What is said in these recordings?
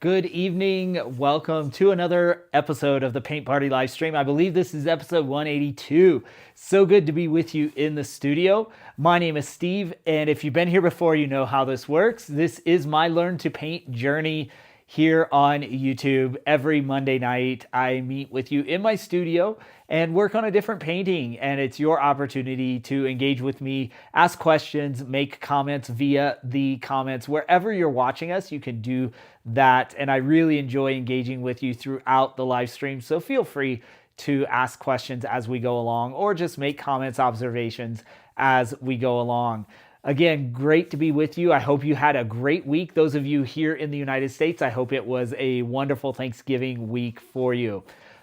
Good evening. Welcome to another episode of the Paint Party Livestream. I believe this is episode 182. So good to be with you in the studio. My name is Steve, and if you've been here before, you know how this works. This is my Learn to Paint journey here on YouTube. Every Monday night, I meet with you in my studio and work on a different painting, and it's your opportunity to engage with me, ask questions, make comments via the comments. Wherever you're watching us, you can do that, and I really enjoy engaging with you throughout the live stream, so feel free to ask questions as we go along or just make comments, observations as we go along. Again, great to be with you. I hope you had a great week. Those of you here in the United States, I hope it was a wonderful Thanksgiving week for you.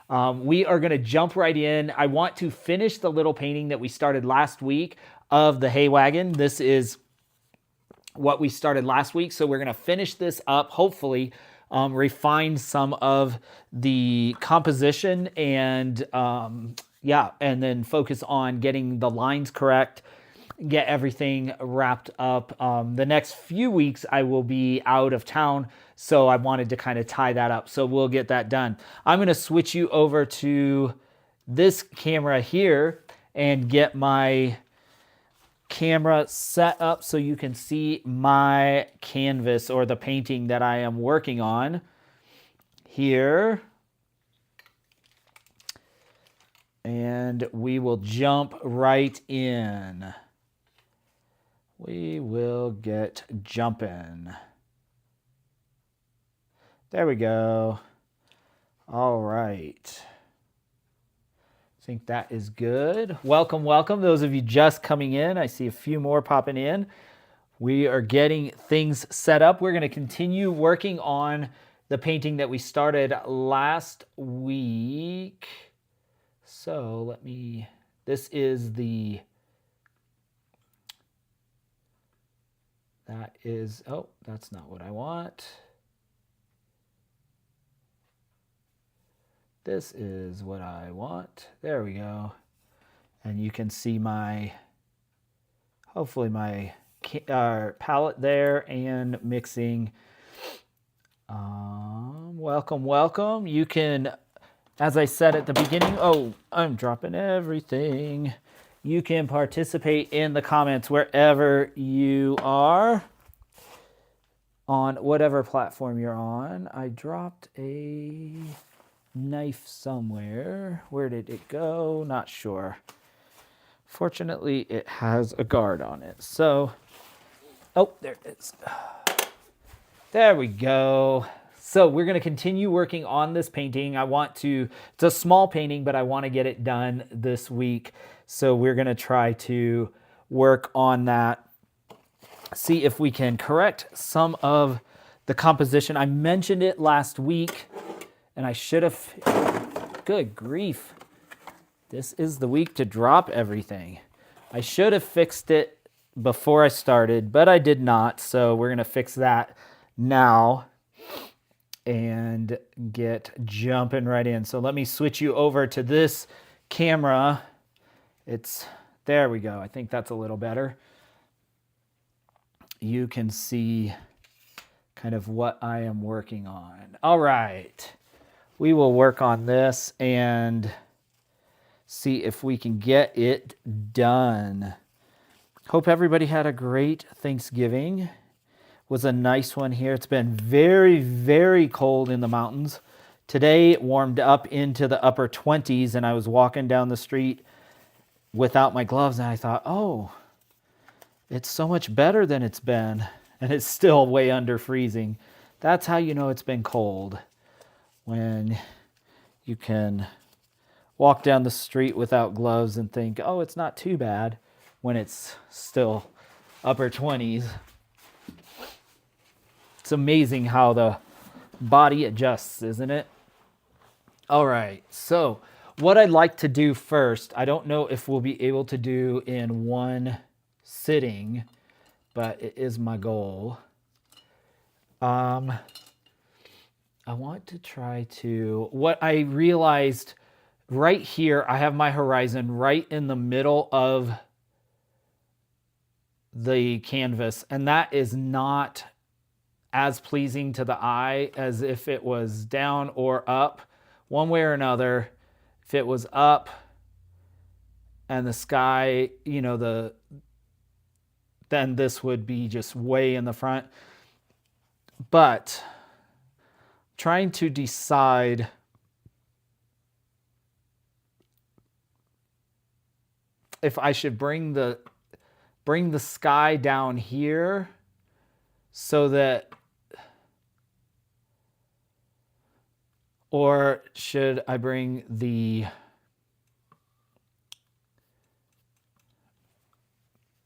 We are going to jump right in. I want to finish the little painting that we started last week of the hay wagon. This is what we started last week, so we're going to finish this up, hopefully refine some of the composition and and then focus on getting the lines correct, get everything wrapped up. The next few weeks I will be out of town, so I wanted to kind of tie that up, so we'll get that done. I'm going to switch you over to this camera here and get my camera set up so you can see my canvas or the painting that I am working on here. And we will jump right in. We will get jumping. There we go. All right. I think that is good. Welcome, welcome. Those of you just coming in, I see a few more popping in. We are getting things set up. We're going to continue working on the painting that we started last week. So this is that's not what I want. This is what I want. There we go. And you can see hopefully my palette there and mixing. Welcome, welcome. You can, as I said at the beginning, I'm dropping everything. You can participate in the comments wherever you are, on whatever platform you're on. I dropped a knife somewhere. Where did it go? Not sure. Fortunately, it has a guard on it. So, there it is. There we go. So we're going to continue working on this painting. It's a small painting, but I want to get it done this week. So we're going to try to work on that. See if we can correct some of the composition. I mentioned it last week, and I should have, good grief. This is the week to drop everything. I should have fixed it before I started, but I did not. So we're going to fix that now and get jumping right in. So let me switch you over to this camera. There we go. I think that's a little better. You can see kind of what I am working on. All right. We will work on this and see if we can get it done. Hope everybody had a great Thanksgiving. It was a nice one here. It's been very, very cold in the mountains. Today it warmed up into the upper 20s, and I was walking down the street without my gloves, and I thought, it's so much better than it's been, and it's still way under freezing. That's how you know it's been cold, when you can walk down the street without gloves and think, it's not too bad, when it's still upper 20s. It's amazing how the body adjusts, isn't it? All right, so what I'd like to do first, I don't know if we'll be able to do in one sitting, but it is my goal. I want to try to, what I realized right here, I have my horizon right in the middle of the canvas, and that is not as pleasing to the eye as if it was down or up, one way or another. If it was up and the sky, then this would be just way in the front. But trying to decide if I should bring the sky down here so that, or should I bring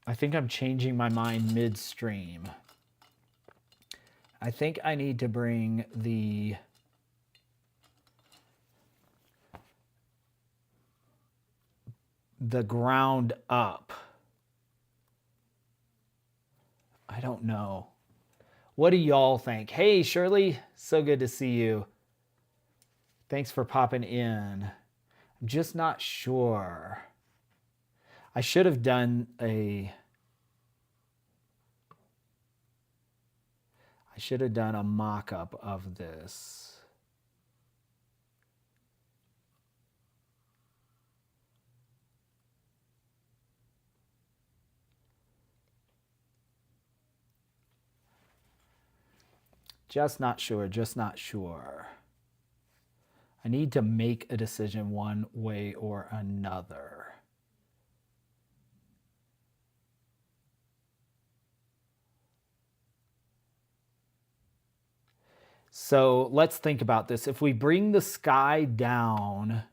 I think I'm changing my mind midstream. I think I need to bring the ground up. I don't know. What do y'all think? Hey, Shirley, so good to see you. Thanks for popping in. I'm just not sure. I should have done a mock-up of this. Just not sure. I need to make a decision one way or another. So let's think about this. If we bring the sky down,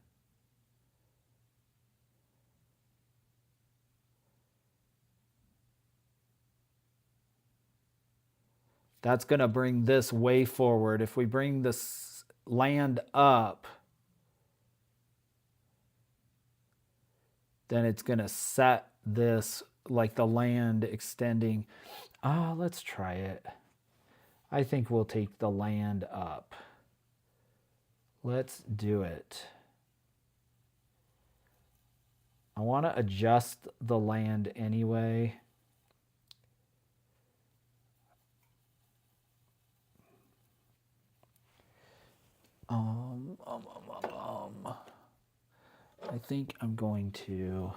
that's going to bring this way forward. If we bring this land up, then it's going to set this like the land extending. Let's try it. I think we'll take the land up. Let's do it. I want to adjust the land anyway. I think I'm going to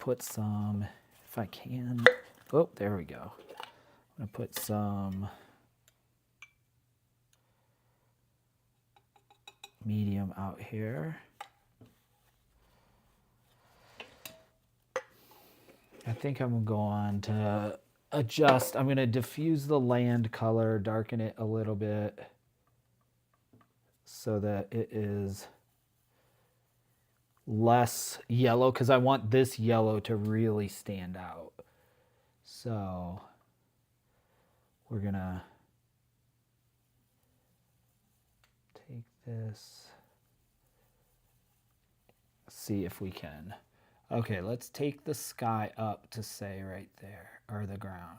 put some, if I can. Oh, there we go. I'm going to put some medium out here. I think I'm going to go on to adjust. I'm going to diffuse the land color, darken it a little bit so that it is less yellow, because I want this yellow to really stand out. So we're going to take this, see if we can. Okay, let's take the sky up to say right there, or the ground.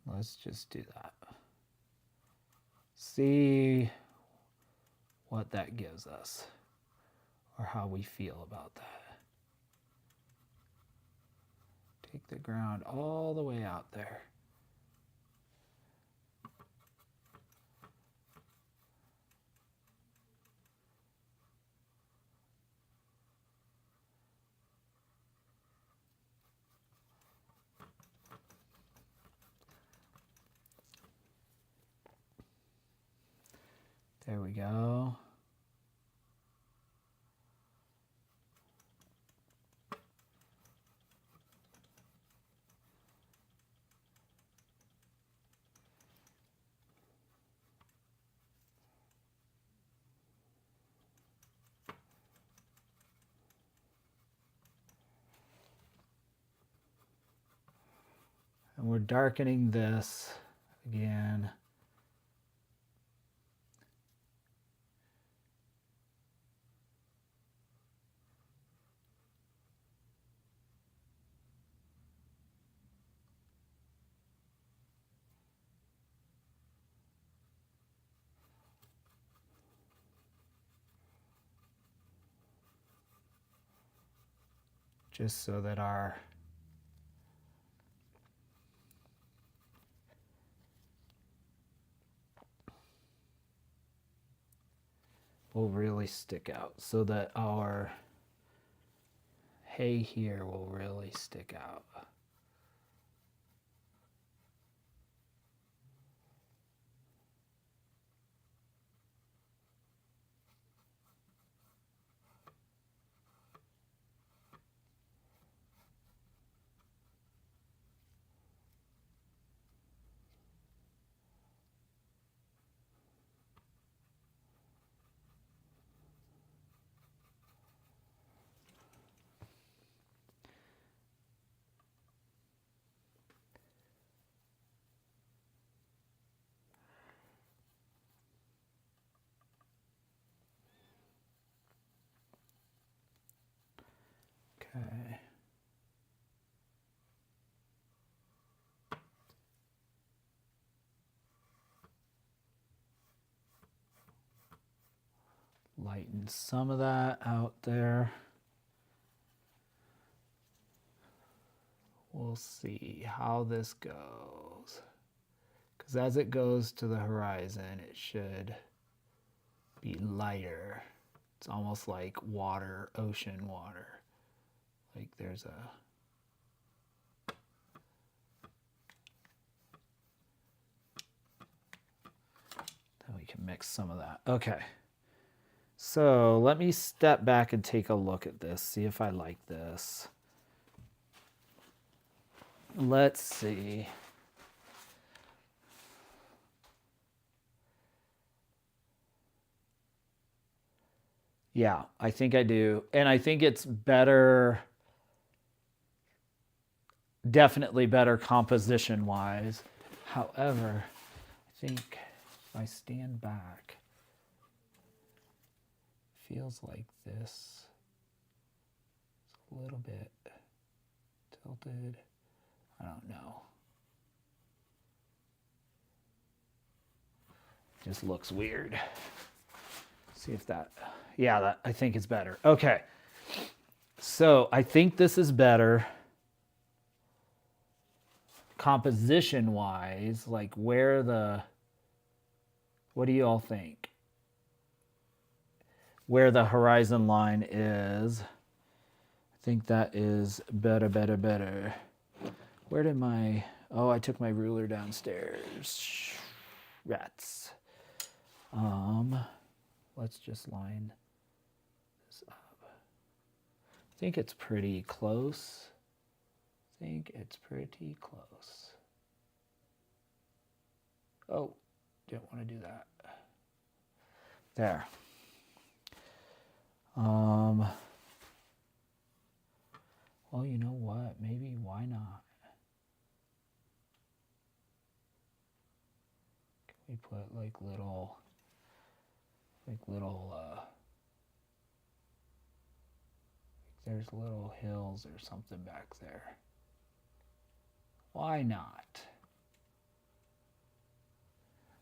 Let's just do that. See what that gives us, or how we feel about that. Take the ground all the way out there. There we go. And we're darkening this again. just so that our will really stick out, so that our hay here will really stick out. Okay. Lighten some of that out there. We'll see how this goes. Because as it goes to the horizon, it should be lighter. It's almost like water, ocean water. Like there's a... Then we can mix some of that. Okay. So let me step back and take a look at this, see if I like this. Let's see. Yeah, I think I do. And I think it's better, definitely better composition-wise. However, I think if I stand back, it feels like this is a little bit tilted. I don't know. Just looks weird. See if that, yeah, that, I think it's better. Okay. So I think this is better composition wise, like where the, what do you all think? Where the horizon line is. I think that is better, better, better. Where did my, oh, I took my ruler downstairs. Rats. Let's just line this up. I think it's pretty close. I think it's pretty close. Oh, didn't want to do that. There. Well, you know what? Maybe why not? Can we put like little there's little hills or something back there. Why not?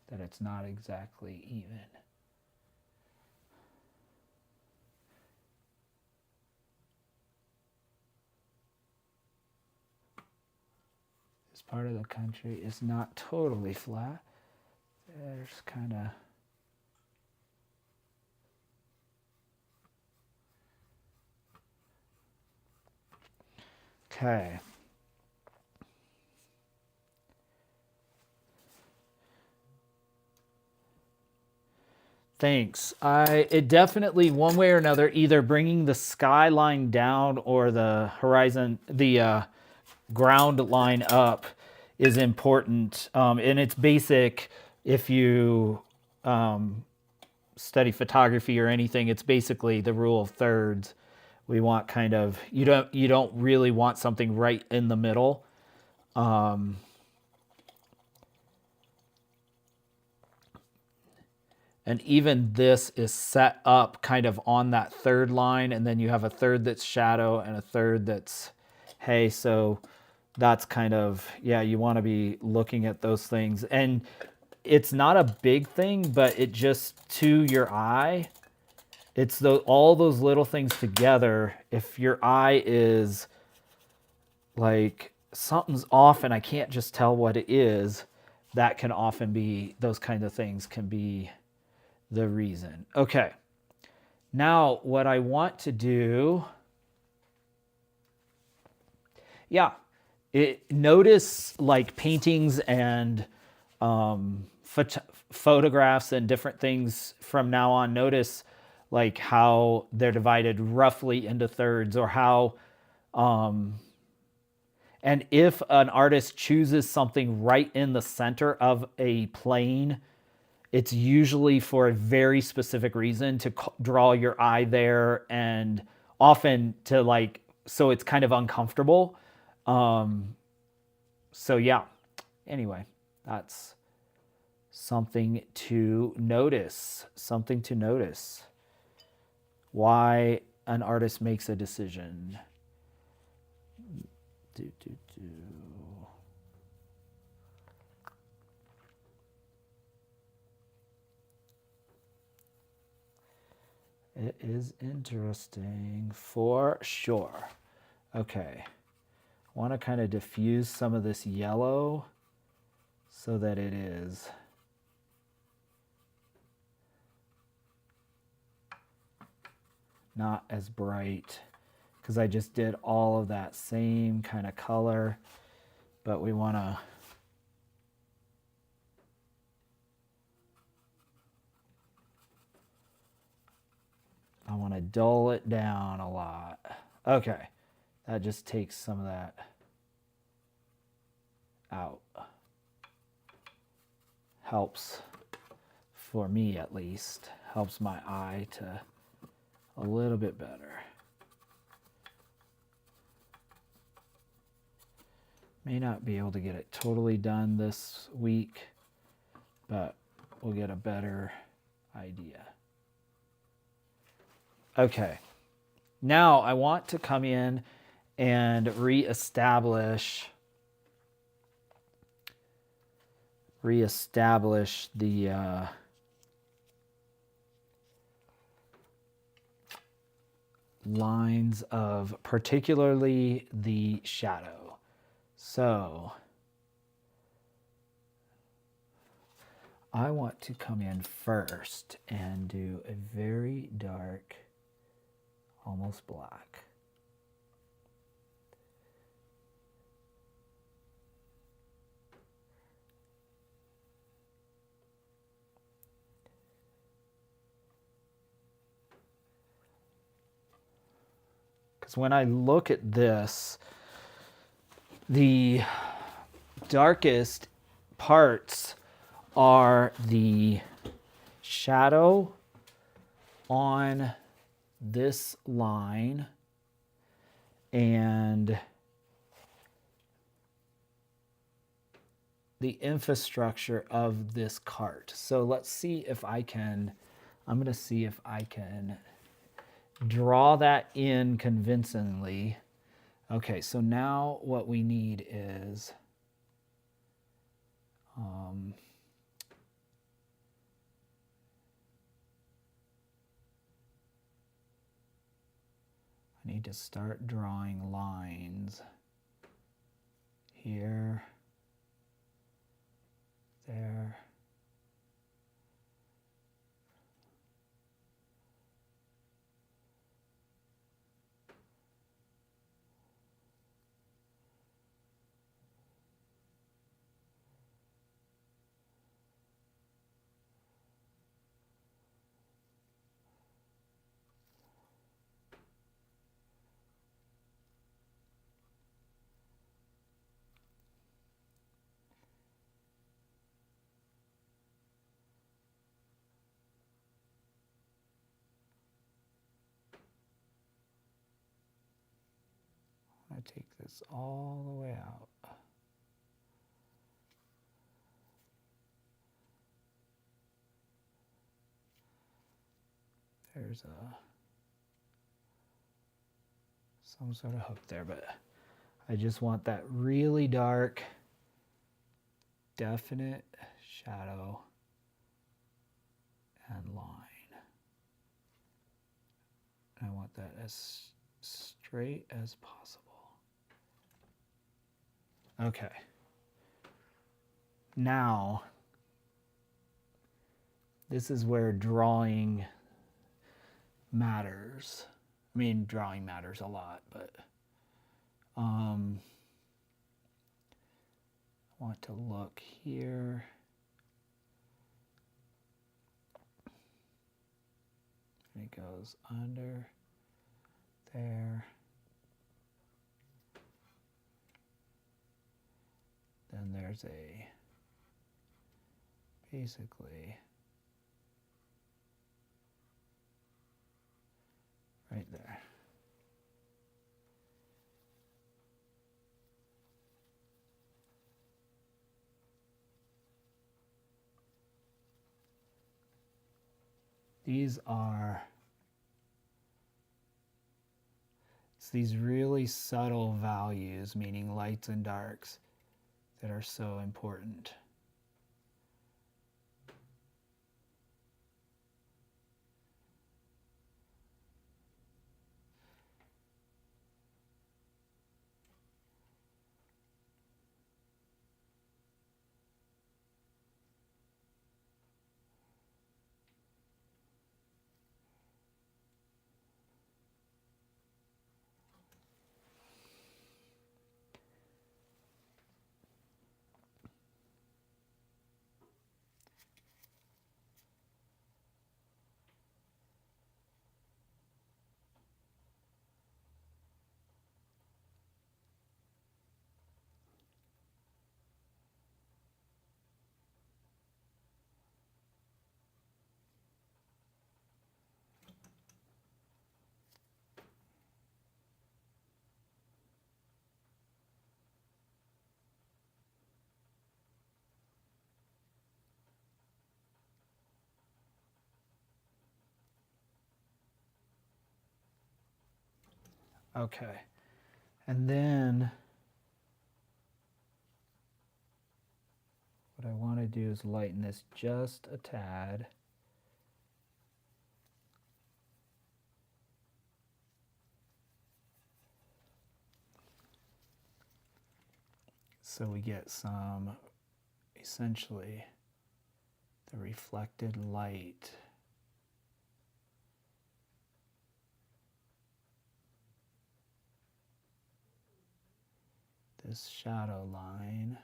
That it's not exactly even. This part of the country is not totally flat. There's kind of okay. Thanks. It definitely, one way or another, either bringing the skyline down or the horizon, the ground line up is important. And it's basic if you study photography or anything. It's basically the rule of thirds. We want kind of, you don't really want something right in the middle. And even this is set up kind of on that third line, and then you have a third that's shadow and a third that's hay. So that's kind of, yeah, you want to be looking at those things. And it's not a big thing, but it just, to your eye, it's all those little things together. If your eye is like something's off and I can't just tell what it is, that can often be, those kinds of things can be the reason. Okay. Now what I want to do, notice like paintings and photographs and different things from now on. Notice like how they're divided roughly into thirds, or how, and if an artist chooses something right in the center of a plane, it's usually for a very specific reason, to draw your eye there, and often to like, so it's kind of uncomfortable. So yeah, anyway, that's something to notice, why an artist makes a decision. It is interesting for sure. Okay. I want to kind of diffuse some of this yellow so that it is not as bright, because I just did all of that same kind of color, but we want to dull it down a lot. Okay, that just takes some of that out. Helps, for me at least, helps my eye to a little bit better. May not be able to get it totally done this week, but we'll get a better idea. Okay, now I want to come in and reestablish the lines of particularly the shadow. So I want to come in first and do a very dark, almost black. Because when I look at this, the darkest parts are the shadow on this line and the infrastructure of this cart. So let's see if I can, I'm going to see if I can draw that in convincingly. Okay, so now what we need is I need to start drawing lines here, there. I take this all the way out. There's some sort of hook there, but I just want that really dark, definite shadow and line. I want that as straight as possible. Okay. Now, this is where drawing matters. I mean, drawing matters a lot, but I want to look here. And it goes under there. Then there's a, basically, right there. These are, it's these really subtle values, meaning lights and darks, that are so important. Okay. And then what I want to do is lighten this just a tad. So we get some, essentially, the reflected light. This shadow line.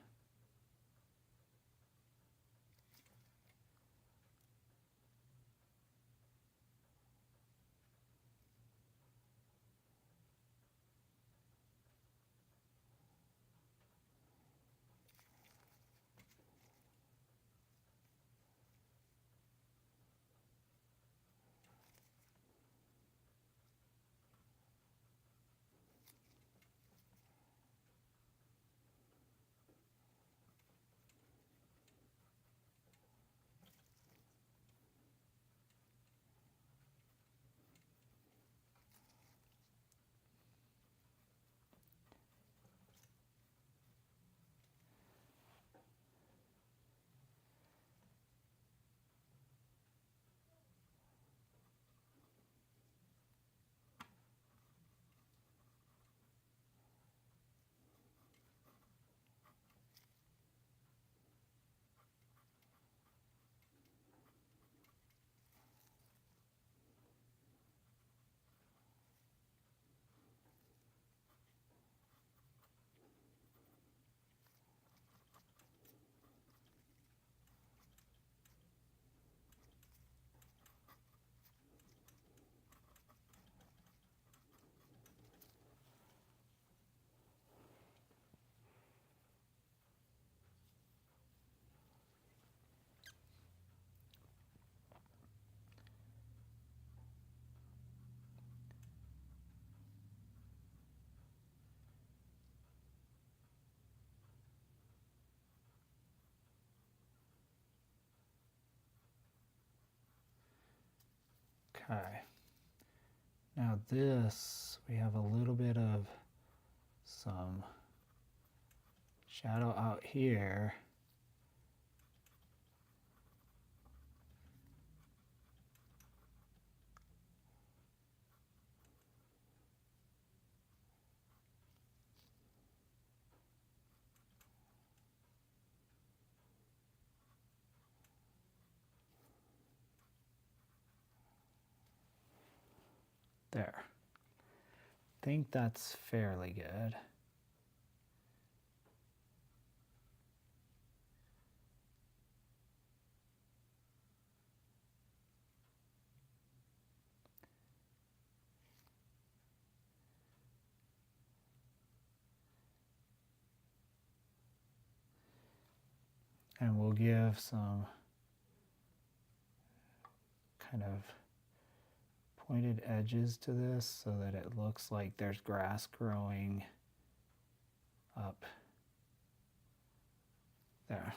Okay. Now this, we have a little bit of some shadow out here. There. Think that's fairly good. And we'll give some kind of pointed edges to this so that it looks like there's grass growing up there.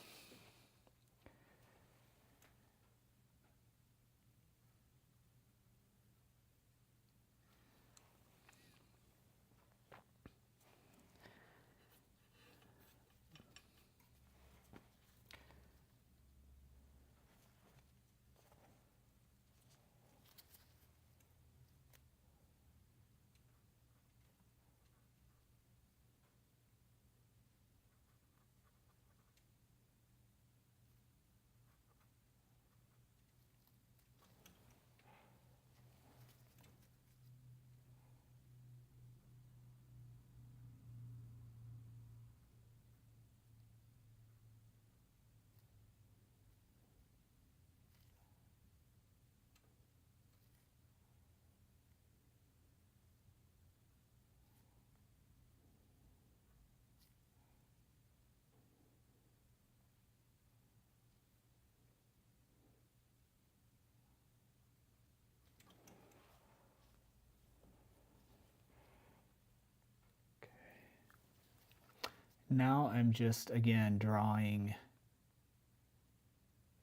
Now I'm just, again, drawing,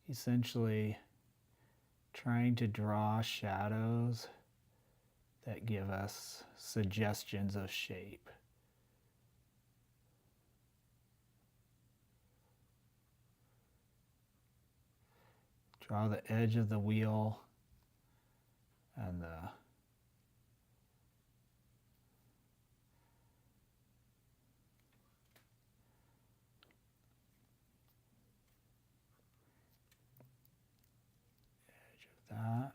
essentially trying to draw shadows that give us suggestions of shape. Draw the edge of the wheel and the that.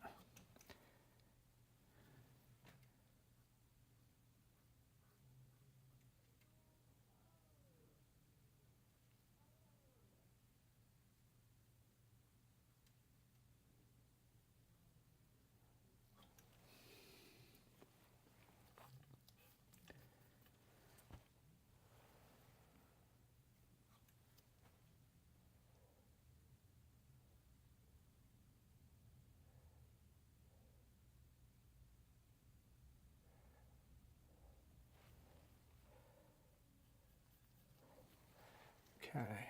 Okay,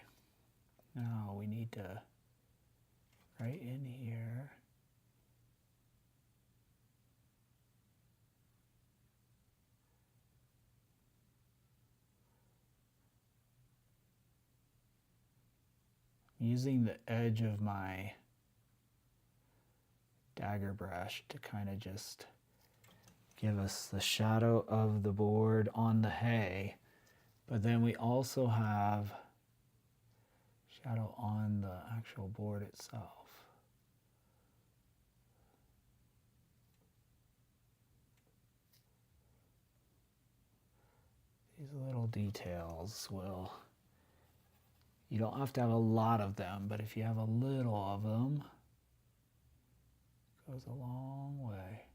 now we need to, right in here, using the edge of my dagger brush to kind of just give us the shadow of the board on the hay, but then we also have shadow on the actual board itself. These little details will, you don't have to have a lot of them, but if you have a little of them, it goes a long way.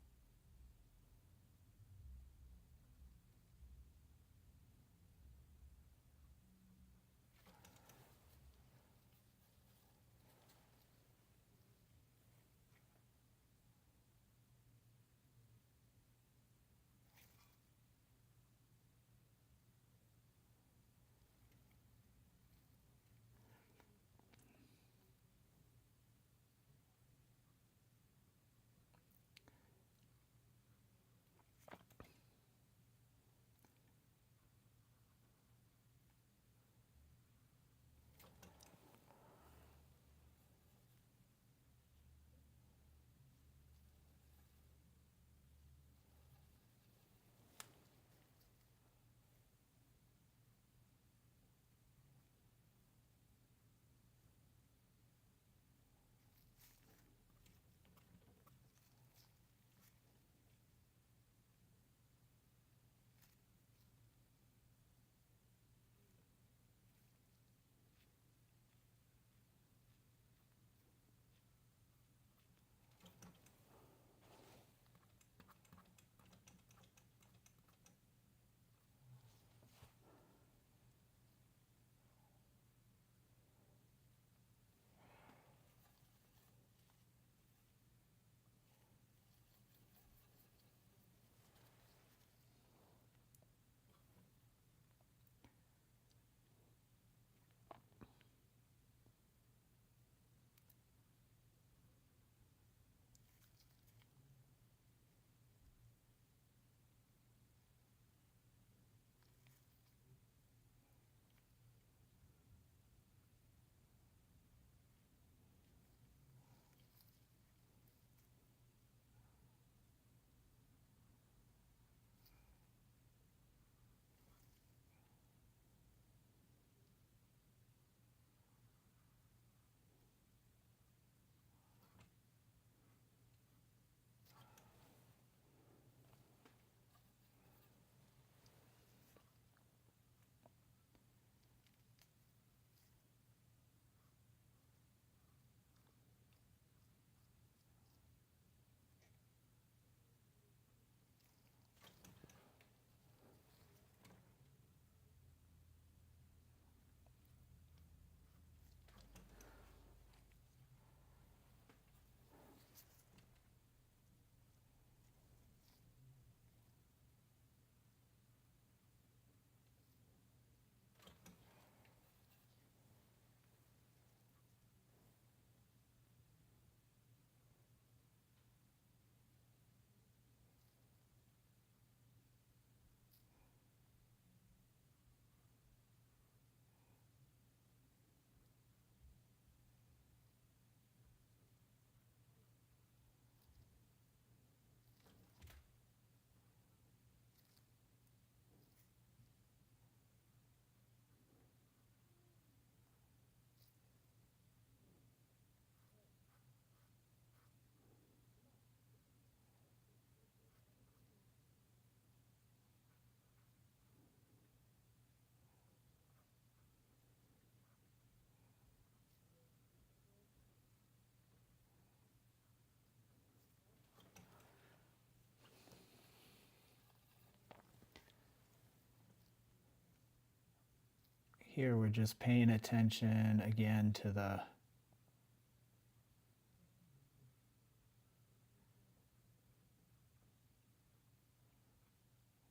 here we're just paying attention again to the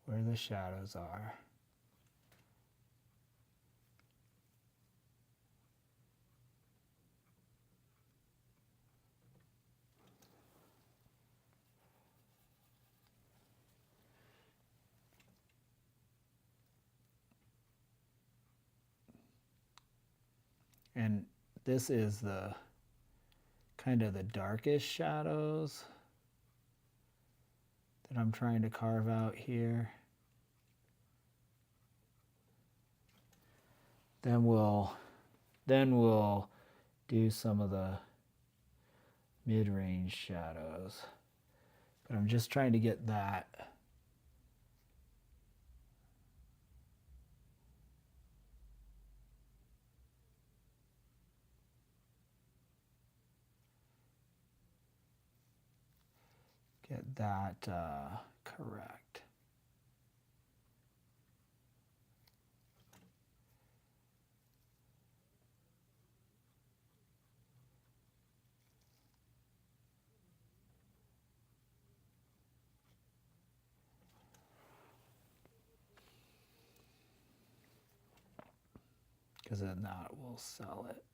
where the shadows are. And this is the kind of the darkest shadows that I'm trying to carve out here. Then we'll do some of the mid-range shadows. But I'm just trying to get that correct. Because then that will sell it.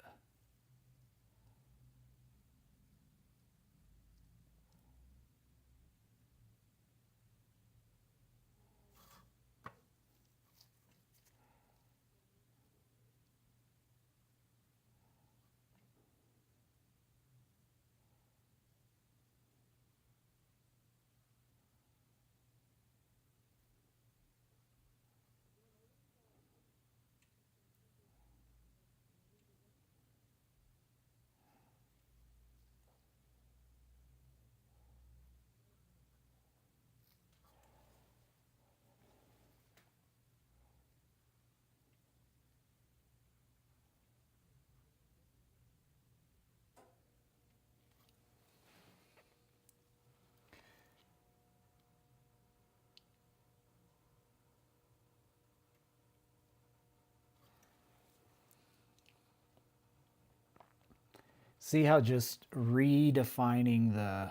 See how just redefining the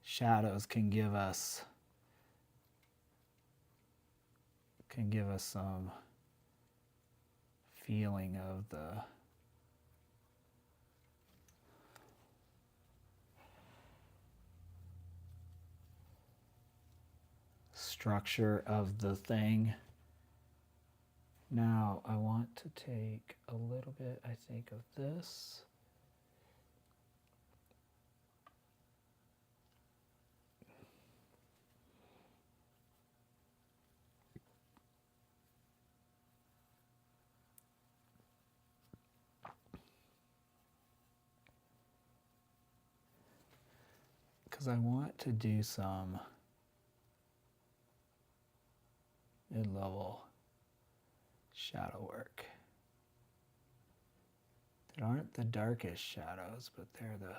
shadows can give us some feeling of the structure of the thing. Now I want to take a little bit, I think, of this. Because I want to do some mid-level shadow work that aren't the darkest shadows, but they're the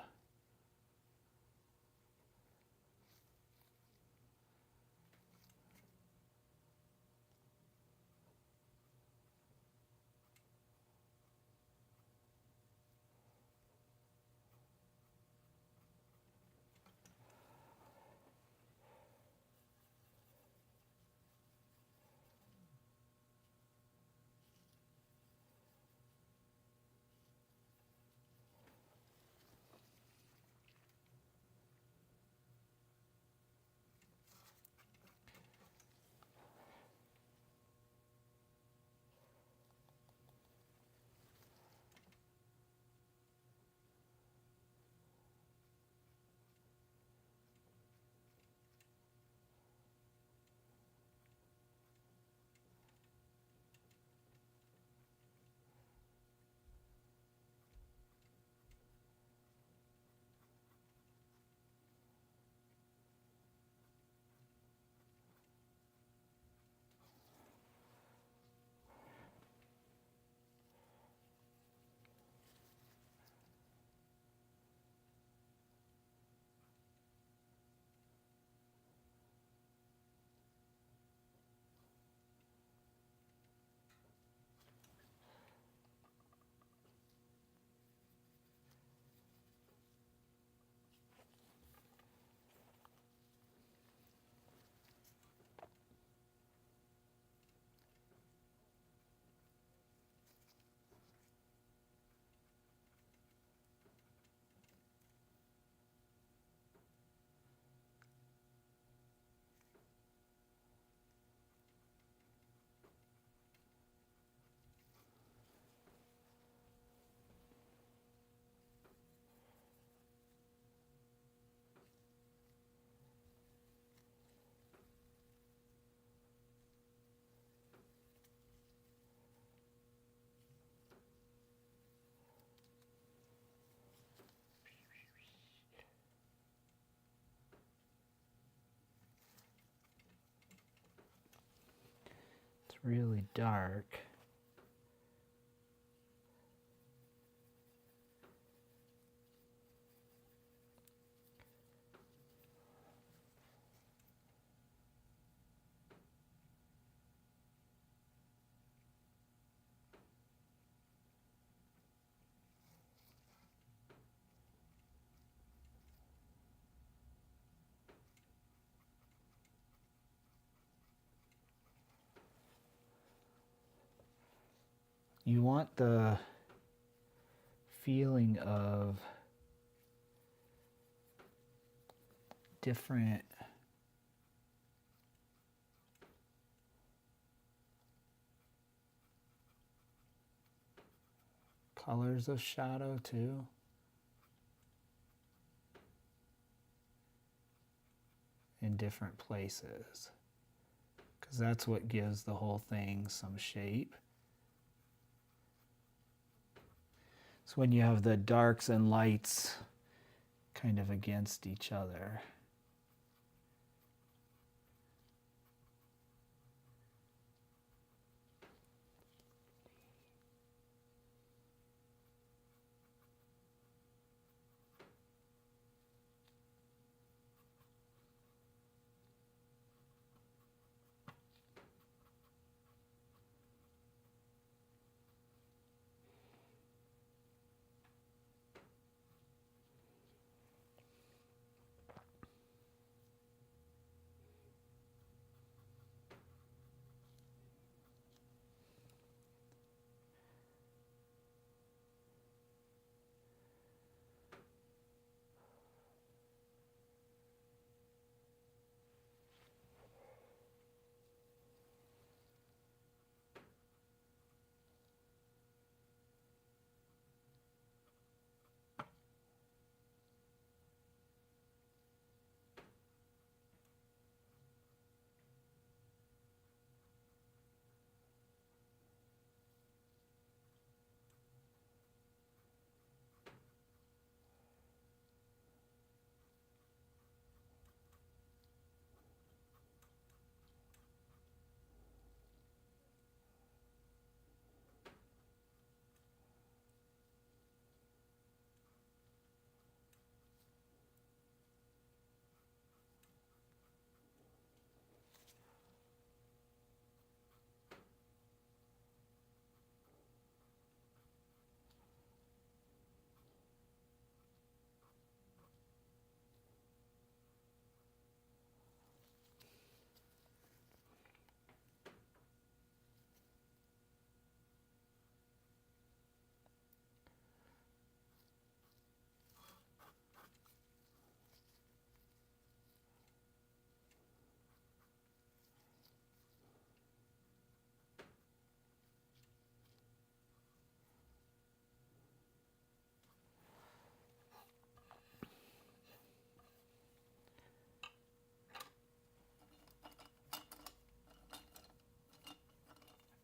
really dark. You want the feeling of different colors of shadow too. In different places, because that's what gives the whole thing some shape. So when you have the darks and lights kind of against each other.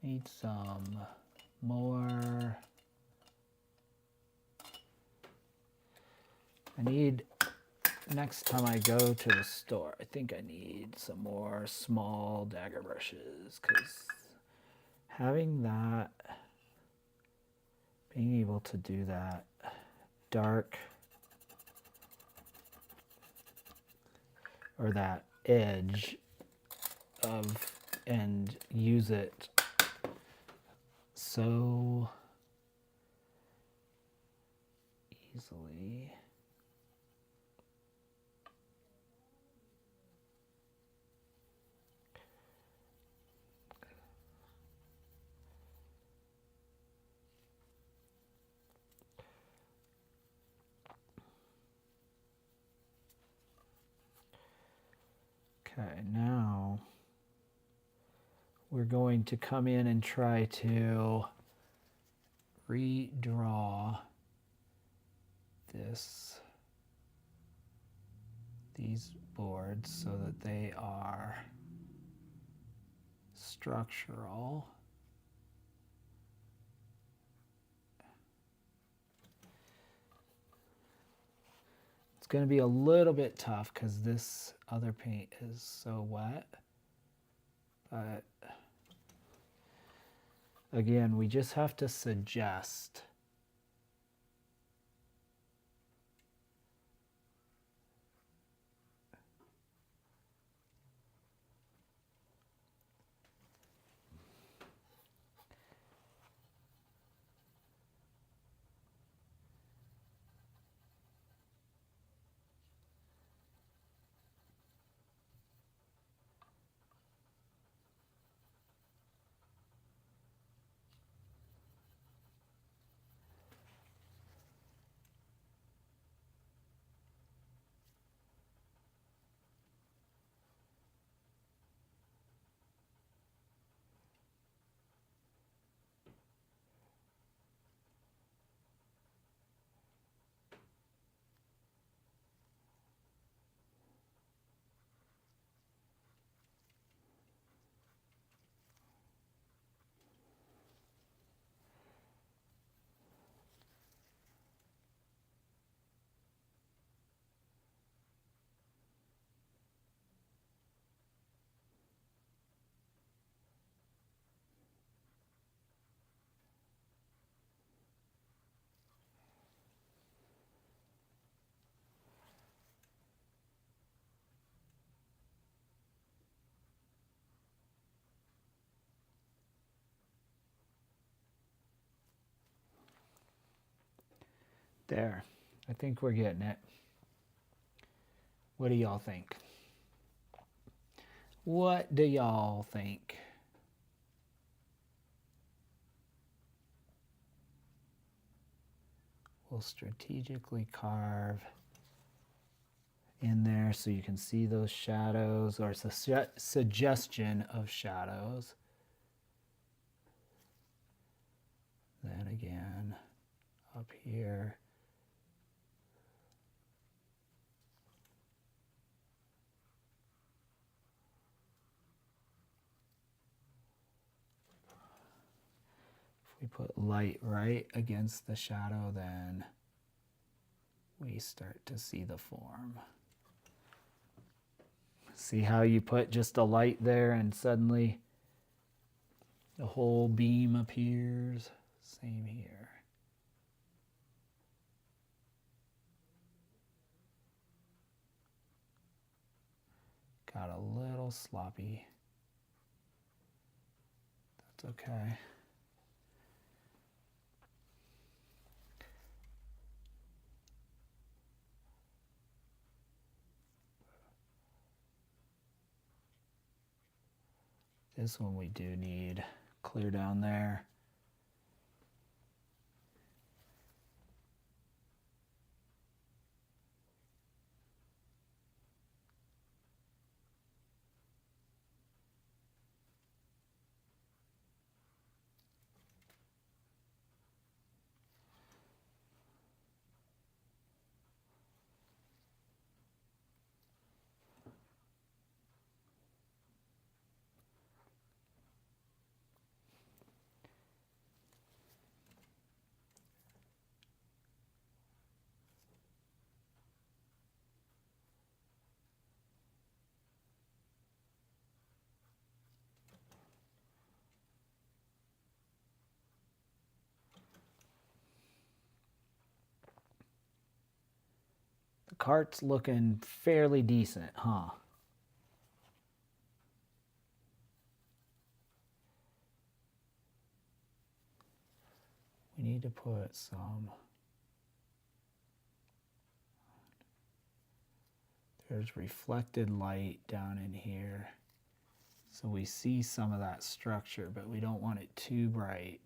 Need some more. I need, next time I go to the store, I think I need some more small dagger brushes, because having that, being able to do that dark or that edge of, and use it so easily. Okay, now we're going to come in and try to redraw these boards so that they are structural. It's going to be a little bit tough because this other paint is so wet, but Again, we just have to suggest. There. I think we're getting it. What do y'all think? What do y'all think? We'll strategically carve in there so you can see those shadows, or it's a suggestion of shadows. Then again, up here. If we put light right against the shadow, then we start to see the form. See how you put just a light there and suddenly the whole beam appears? Same here. Got a little sloppy. That's okay. This one we do need clear down there. The cart's looking fairly decent, huh? We need to put some. There's reflected light down in here. So we see some of that structure, but we don't want it too bright.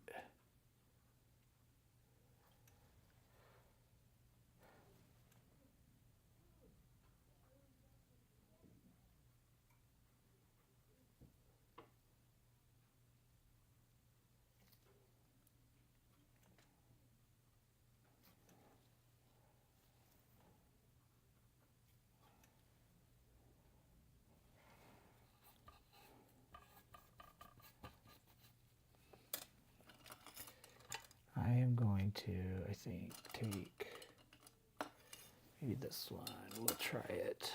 I am going to, I think, take maybe this one. We'll try it.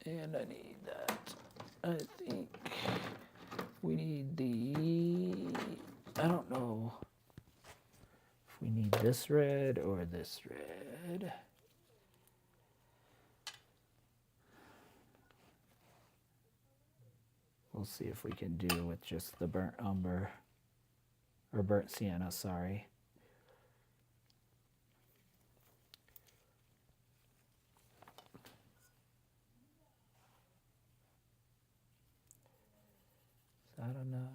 And I need that. I think we need the, I don't know if we need this red or this red. We'll see if we can do with just the burnt umber, or burnt sienna, sorry. Is that enough?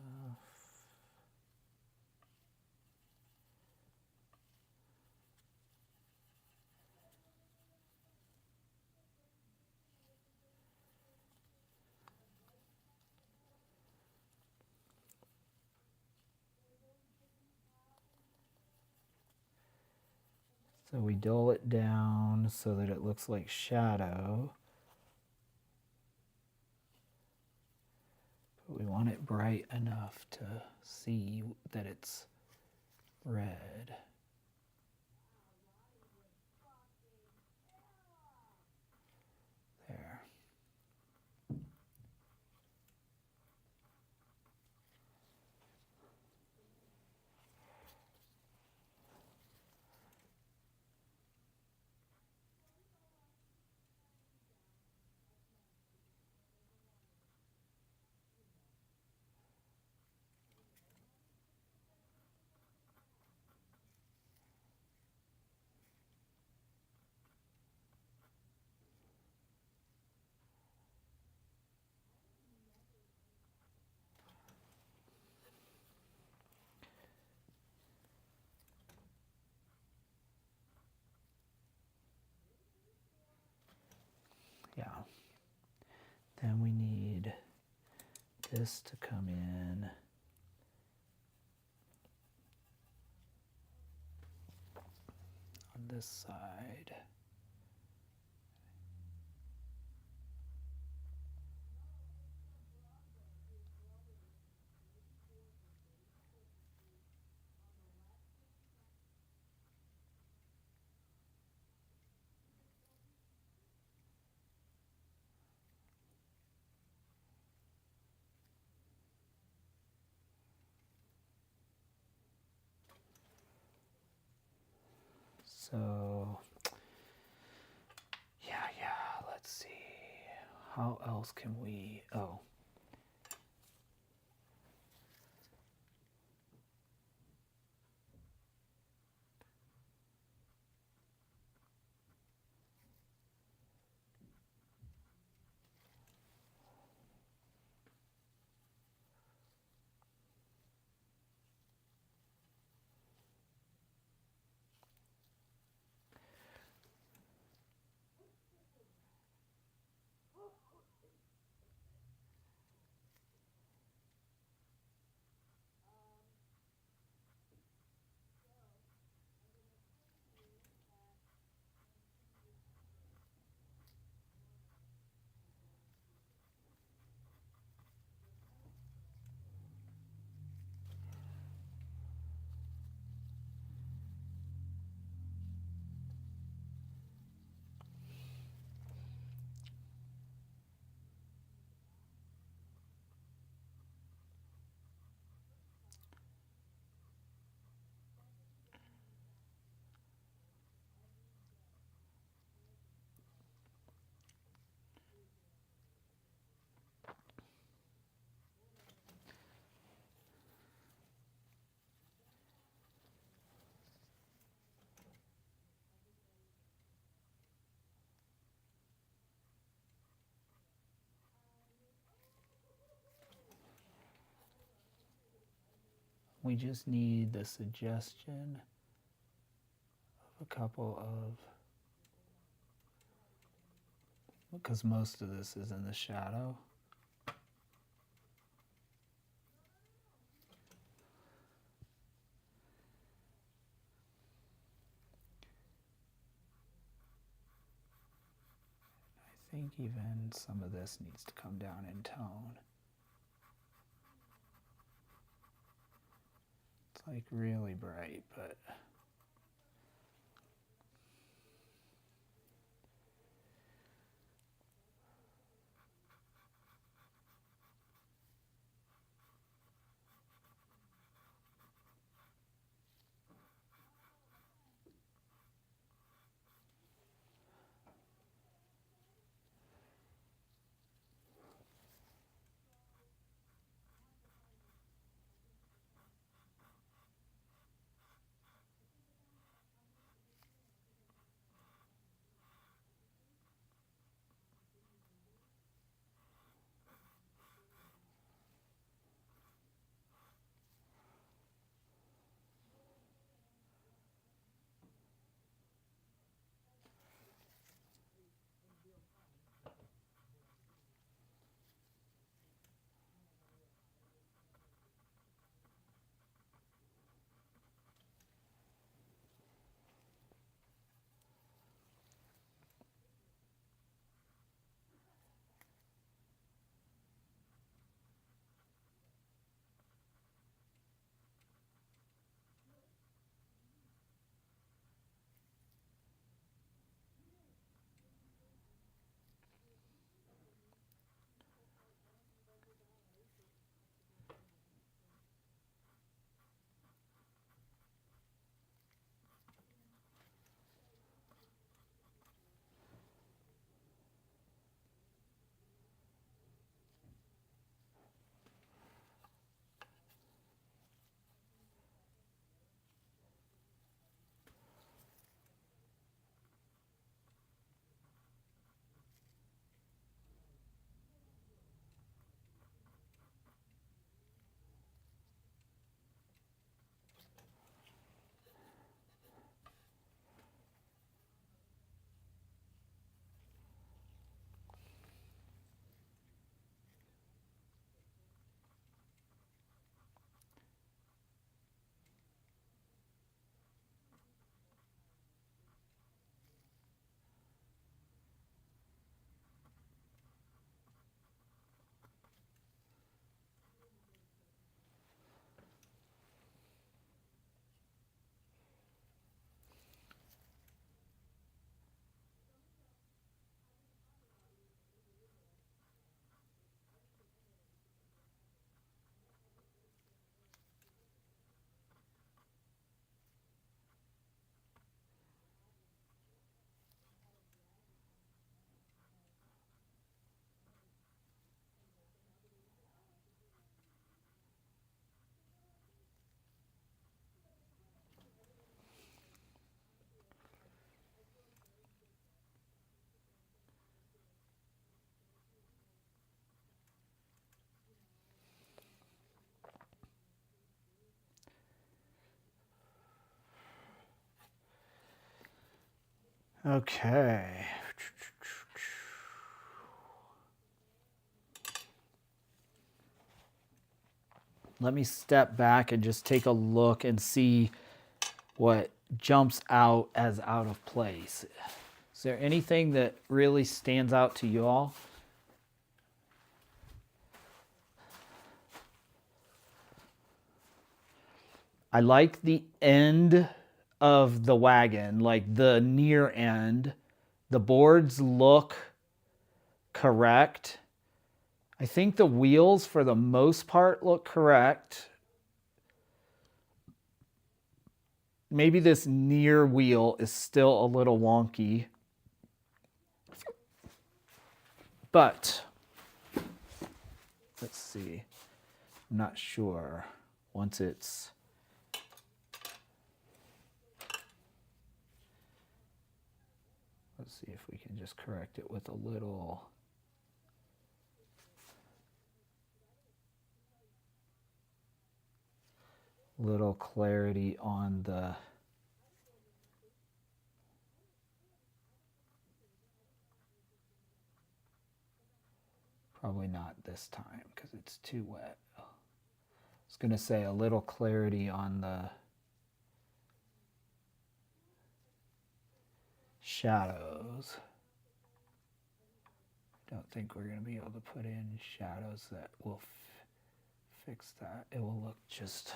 So we dull it down so that it looks like shadow. But we want it bright enough to see that it's red. There. Yeah. Then we need this to come in on this side. So, yeah, let's see. How else can we, oh. We just need the suggestion of a couple of, because most of this is in the shadow. I think even some of this needs to come down in tone. It's like really bright, but Okay. Let me step back and just take a look and see what jumps out as out of place. Is there anything that really stands out to you all? I like the end of the wagon, like the near end. The boards look correct. I think the wheels, for the most part, look correct. Maybe this near wheel is still a little wonky. But, let's see. I'm not sure once it's... Let's see if we can just correct it with a little clarity on the probably not this time because it's too wet. I was going to say a little clarity on the shadows. Don't think we're going to be able to put in shadows that will fix that. It will look just...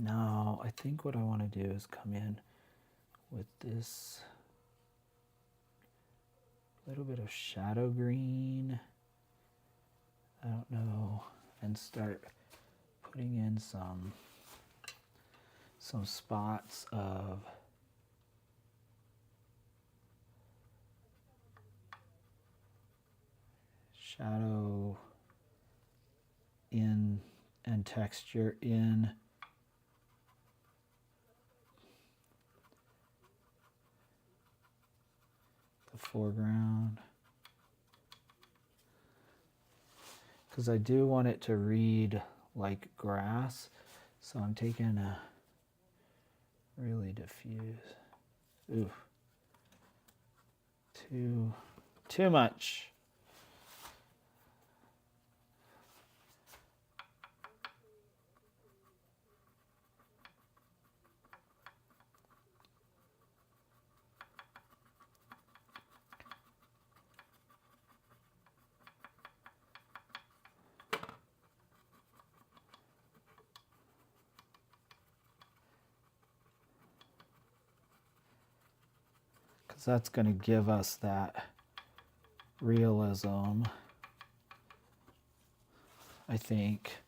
No, I think what I want to do is come in with this little bit of shadow green. I don't know, and start putting in some spots of shadow in and texture in the foreground, because I do want it to read like grass, so I'm taking a really diffuse. Ooh, too much. That's going to give us that realism, I think.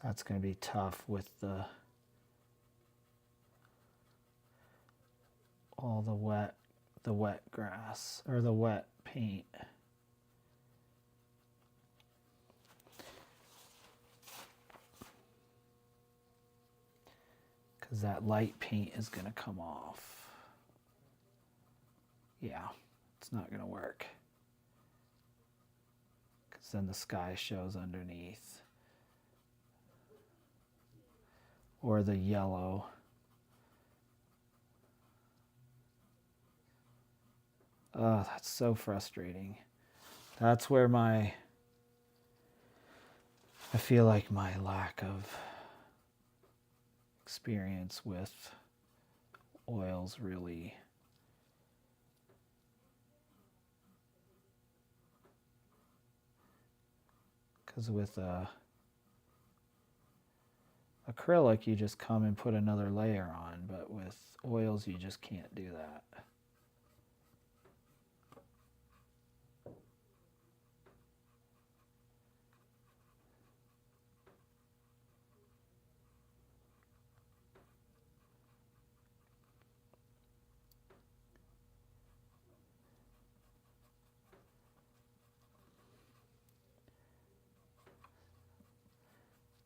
That's going to be tough with all the wet grass or the wet paint. Because that light paint is going to come off. Yeah, it's not going to work. Because then the sky shows underneath. Or the yellow. Oh, that's so frustrating. That's where I feel like my lack of experience with oils really because with a Acrylic, you just come and put another layer on, but with oils, you just can't do that.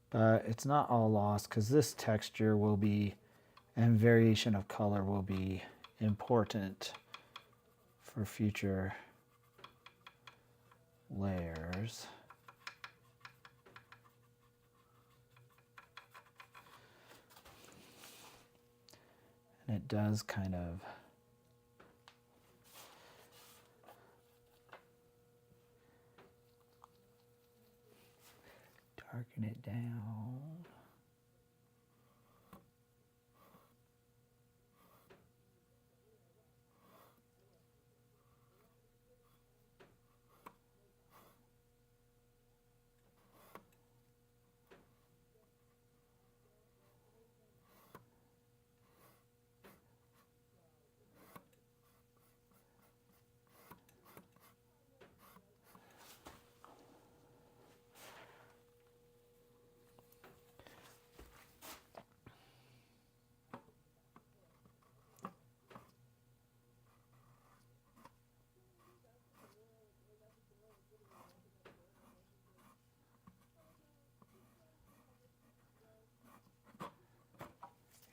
But it's not all lost because this texture will be, and variation of color will be important for future layers. And it does kind of darken it down.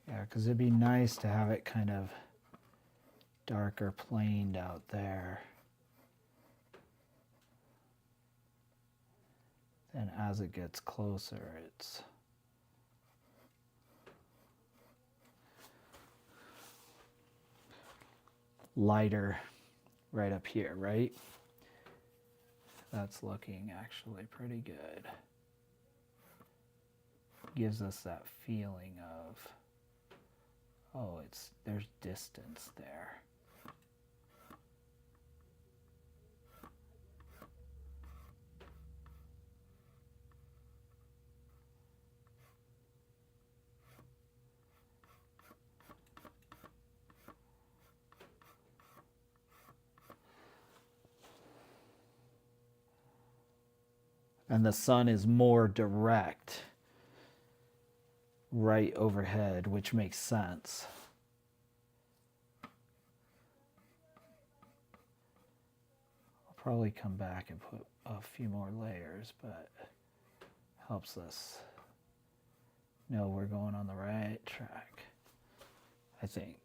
Yeah, because it'd be nice to have it kind of darker planed out there. And as it gets closer, it's lighter right up here, right? That's looking actually pretty good. Gives us that feeling of, oh, there's distance there. And the sun is more direct right overhead, which makes sense. I'll probably come back and put a few more layers, but helps us know we're going on the right track, I think.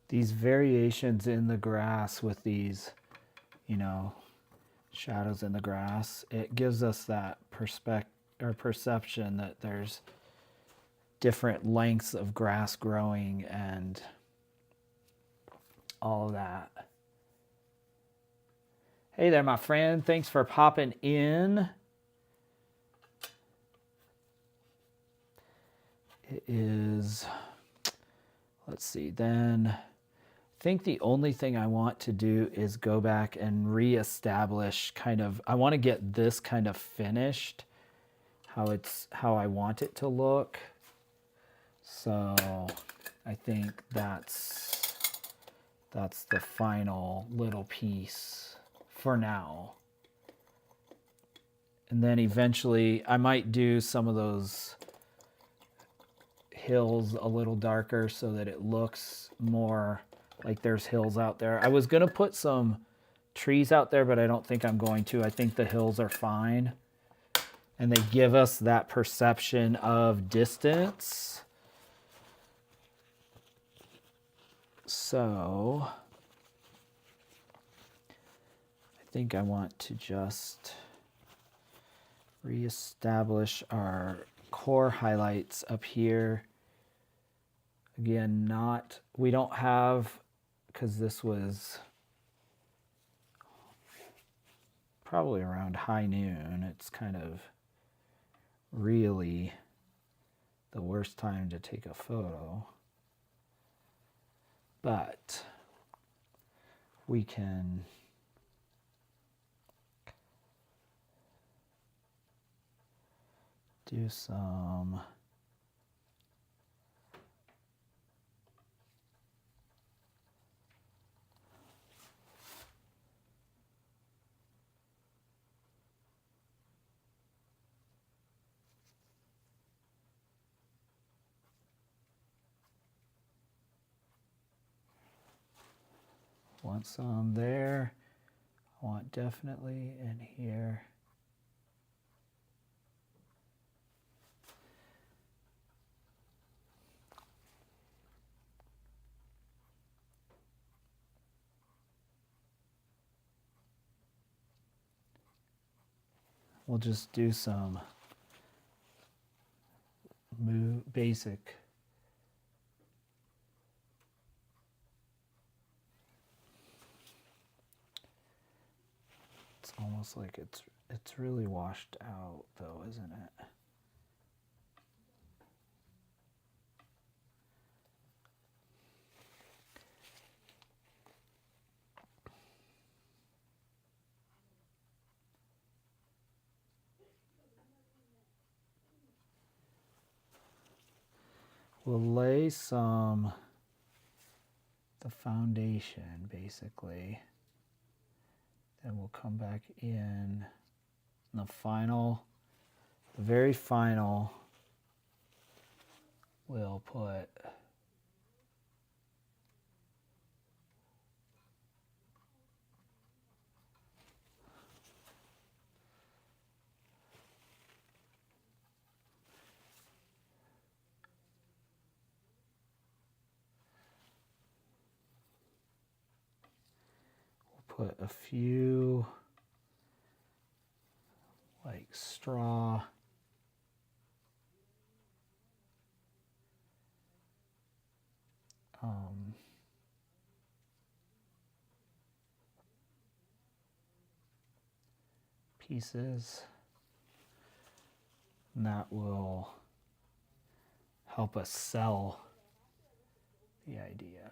These variations in the grass with these, shadows in the grass, it gives us that perception that there's different lengths of grass growing and all of that. Hey there, my friend. Thanks for popping in. It is, let's see, then I think the only thing I want to do is go back and reestablish I want to get this kind of finished, how I want it to look. So I think that's the final little piece for now. And then eventually I might do some of those hills a little darker so that it looks more like there's hills out there. I was going to put some trees out there, but I don't think I'm going to. I think the hills are fine. And they give us that perception of distance. So I think I want to just reestablish our core highlights up here. Again, we don't have, because this was probably around high noon. It's kind of really the worst time to take a photo. But we can do some want some there. I want definitely in here. We'll just do some basic It's almost like it's really washed out though, isn't it? We'll lay the foundation basically. Then we'll come back in the very final, we'll put a few like straw pieces, and that will help us sell the idea.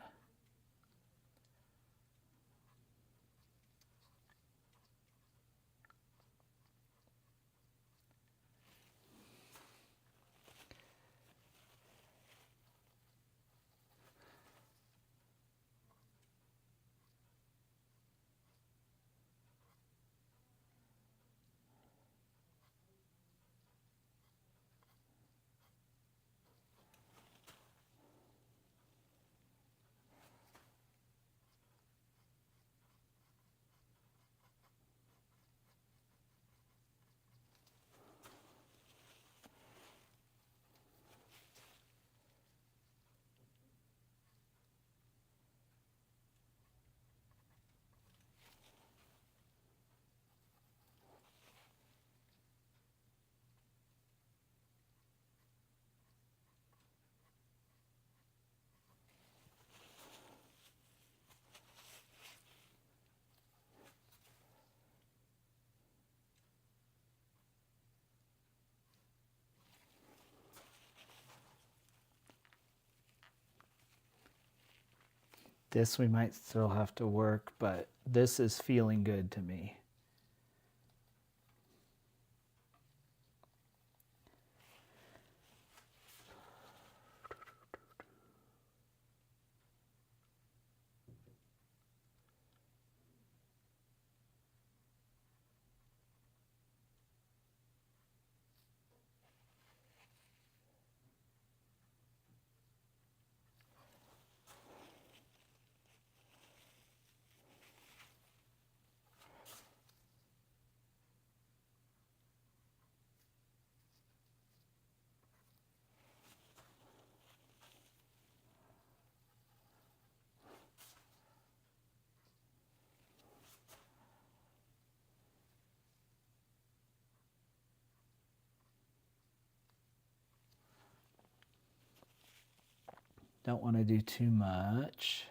This we might still have to work, but this is feeling good to me. Don't want to do too much.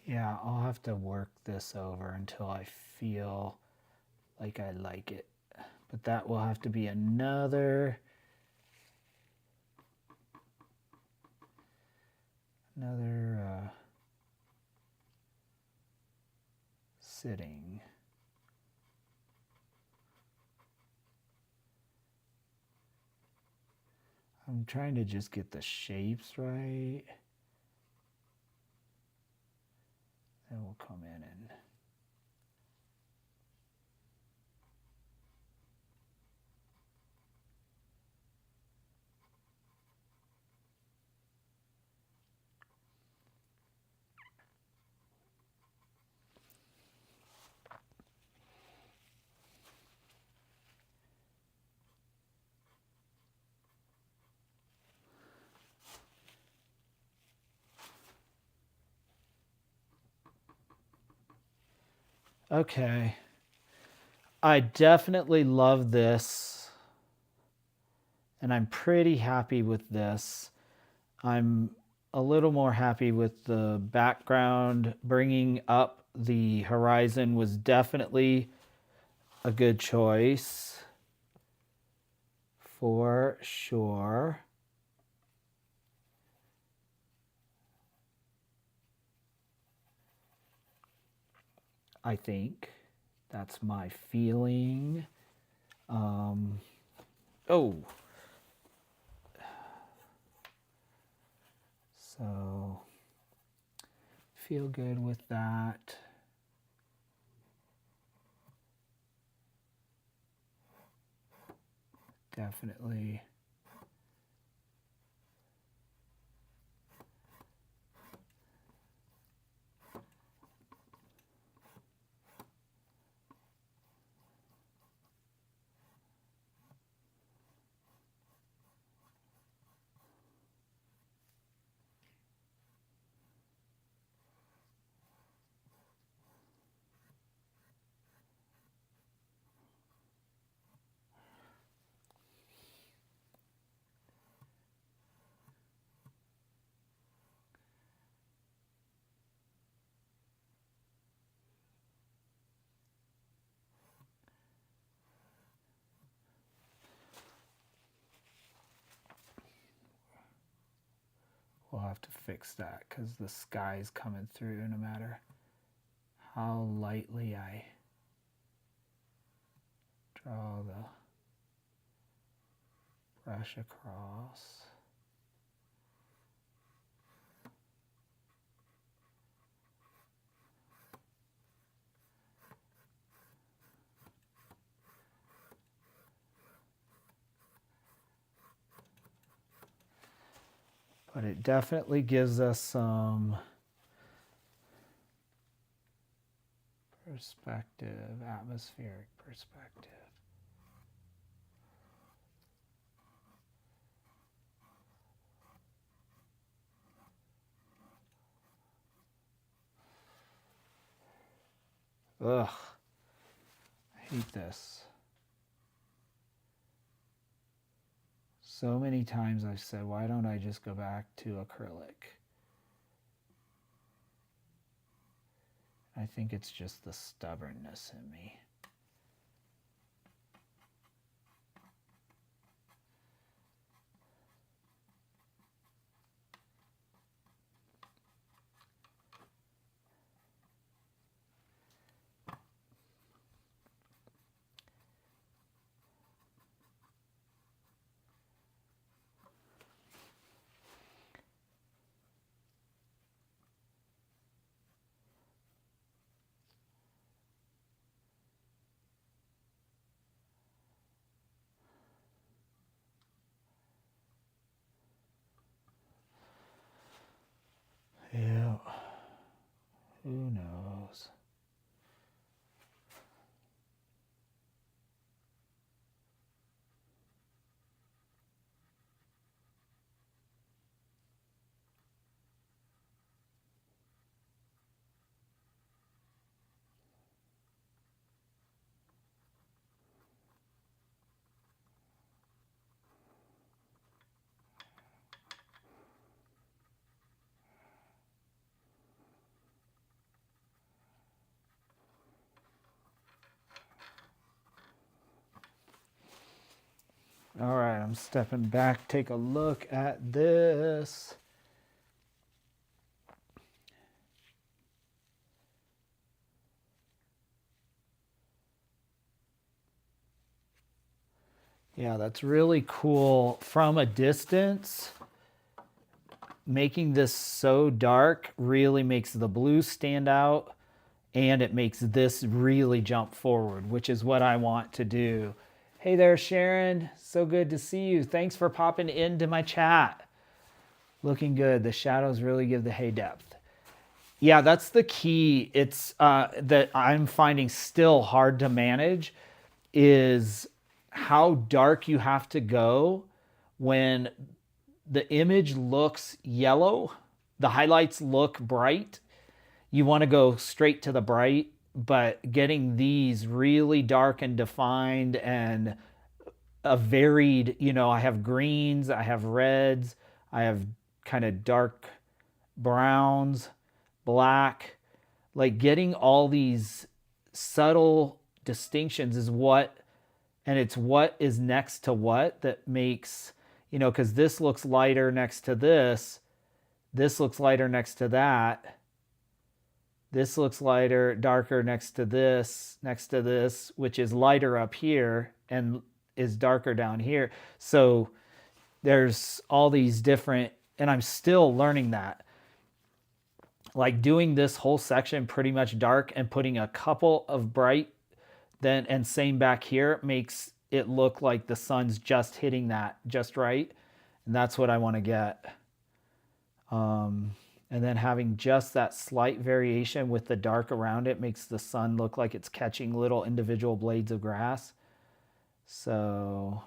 Yeah, I'll have to work this over until I feel like I like it. But that will have to be another sitting. I'm trying to just get the shapes right. Then we'll come in and okay. I definitely love this, and I'm pretty happy with this. I'm a little more happy with the background. Bringing up the horizon was definitely a good choice, for sure. I think that's my feeling. Oh, so feel good with that. Definitely. We'll have to fix that because the sky's coming through no matter how lightly I draw the brush across. but it definitely gives us some perspective, atmospheric perspective. Ugh, I hate this. So many times I've said, why don't I just go back to acrylic? I think it's just the stubbornness in me. Yeah, who knows? All right, I'm stepping back. Take a look at this. Yeah, that's really cool. From a distance, making this so dark really makes the blue stand out, and it makes this really jump forward, which is what I want to do. Hey there, Sharon. So good to see you. Thanks for popping into my chat. Looking good. The shadows really give the hay depth. Yeah, that's the key. It's that I'm finding still hard to manage is how dark you have to go when the image looks yellow, the highlights look bright. You want to go straight to the bright, but getting these really dark and defined and a varied, I have greens, I have reds, I have kind of dark browns, black, like getting all these subtle distinctions is what, and it's what is next to what that makes, because this looks lighter next to this looks lighter next to that, this looks lighter, darker next to this, which is lighter up here and is darker down here. So there's all these different, and I'm still learning that. Like doing this whole section pretty much dark and putting a couple of bright, then and same back here makes it look like the sun's just hitting that just right. And that's what I want to get. And then having just that slight variation with the dark around it makes the sun look like it's catching little individual blades of grass. So,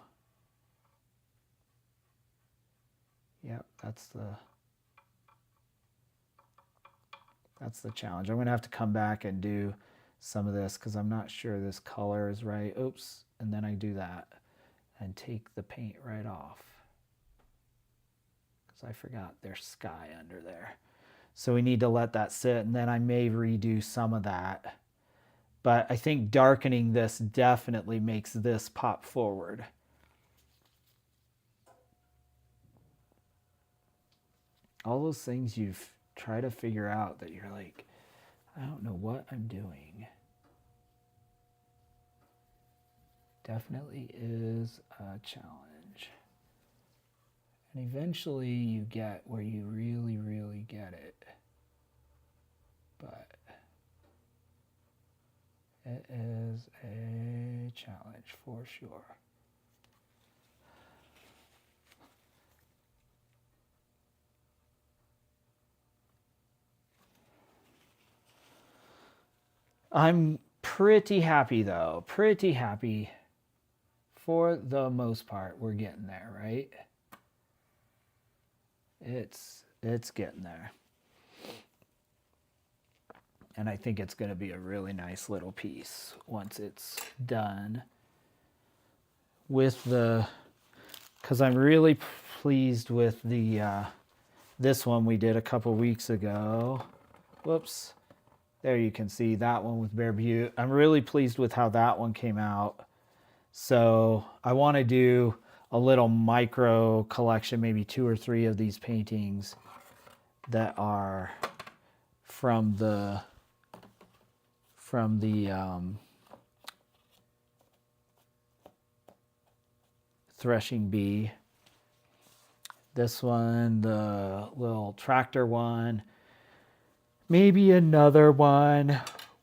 yep, that's the challenge. I'm going to have to come back and do some of this because I'm not sure this color is right. Oops. And then I do that and take the paint right off because I forgot there's sky under there. So we need to let that sit, and then I may redo some of that. But I think darkening this definitely makes this pop forward. All those things you've tried to figure out that you're like, I don't know what I'm doing. Definitely is a challenge. And eventually you get where you really, really get it. But it is a challenge for sure. I'm pretty happy though. Pretty happy for the most part. We're getting there, right? It's getting there. And I think it's going to be a really nice little piece once it's done with the, because I'm really pleased with the this one we did a couple weeks ago. Whoops. There you can see that one with Bear Butte. I'm really pleased with how that one came out. So I want to do a little micro collection, maybe 2 or 3 of these paintings that are from the threshing bee. This one, the little tractor one, maybe another one.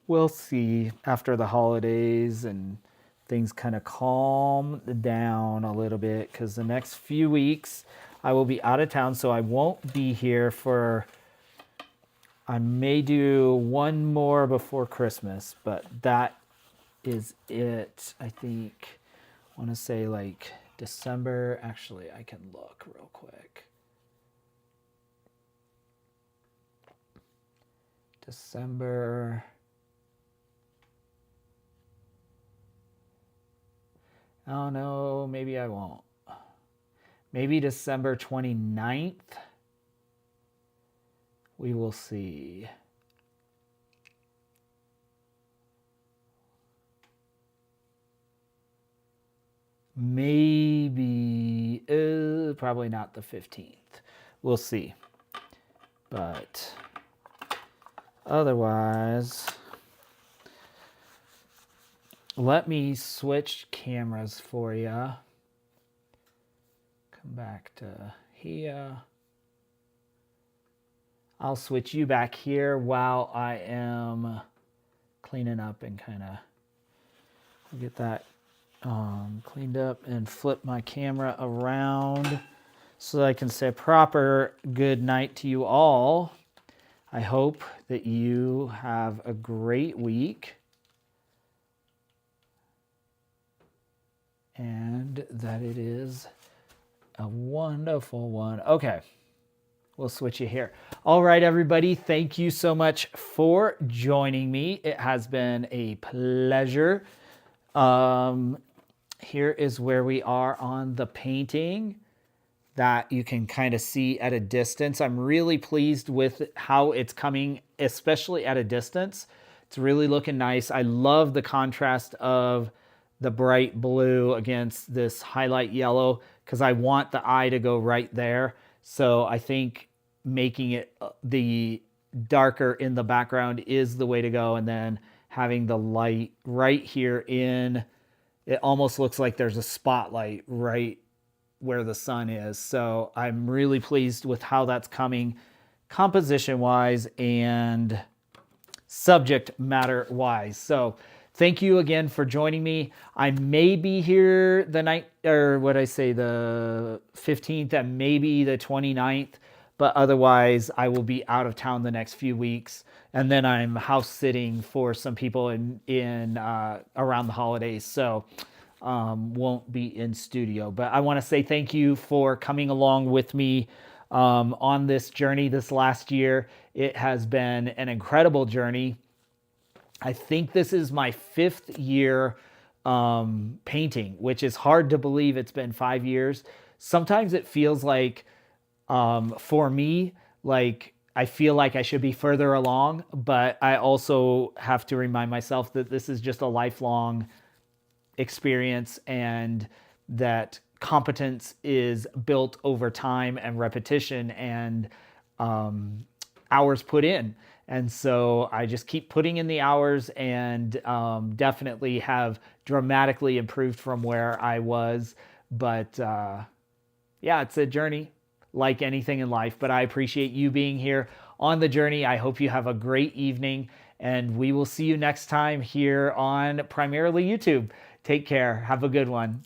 We'll see after the holidays and things kind of calm down a little bit, because the next few weeks I will be out of town, so I won't be here for, I may do one more before Christmas, but that is it. I think, I want to say like December. Actually, I can look real quick. December. Oh no, maybe I won't. Maybe December 29th. We will see. Maybe, probably not the 15th. We'll see. But otherwise, let me switch cameras for you. Come back to here. I'll switch you back here while I am cleaning up and kind of get that cleaned up and flip my camera around so that I can say a proper good night to you all. I hope that you have a great week and that it is a wonderful one. Okay. We'll switch you here. All right, everybody. Thank you so much for joining me. It has been a pleasure. Here is where we are on the painting that you can kind of see at a distance. I'm really pleased with how it's coming, especially at a distance. It's really looking nice. I love the contrast of the bright blue against this highlight yellow because I want the eye to go right there. So I think making it the darker in the background is the way to go, and then having the light right here in, it almost looks like there's a spotlight right where the sun is. So I'm really pleased with how that's coming composition wise and subject matter wise. So thank you again for joining me. I may be here the night, or what I say, the 15th and maybe the 29th. But otherwise, I will be out of town the next few weeks, and then I'm house sitting for some people in around the holidays, so won't be in studio. But I want to say thank you for coming along with me on this journey this last year. It has been an incredible journey. I think this is my 5th year painting, which is hard to believe. It's been 5 years. Sometimes it feels like, for me, like I feel like I should be further along, but I also have to remind myself that this is just a lifelong experience and that competence is built over time and repetition and hours put in. And so I just keep putting in the hours and definitely have dramatically improved from where I was. But yeah, it's a journey like anything in life, but I appreciate you being here on the journey. I hope you have a great evening, and we will see you next time here on primarily YouTube. Take care. Have a good one.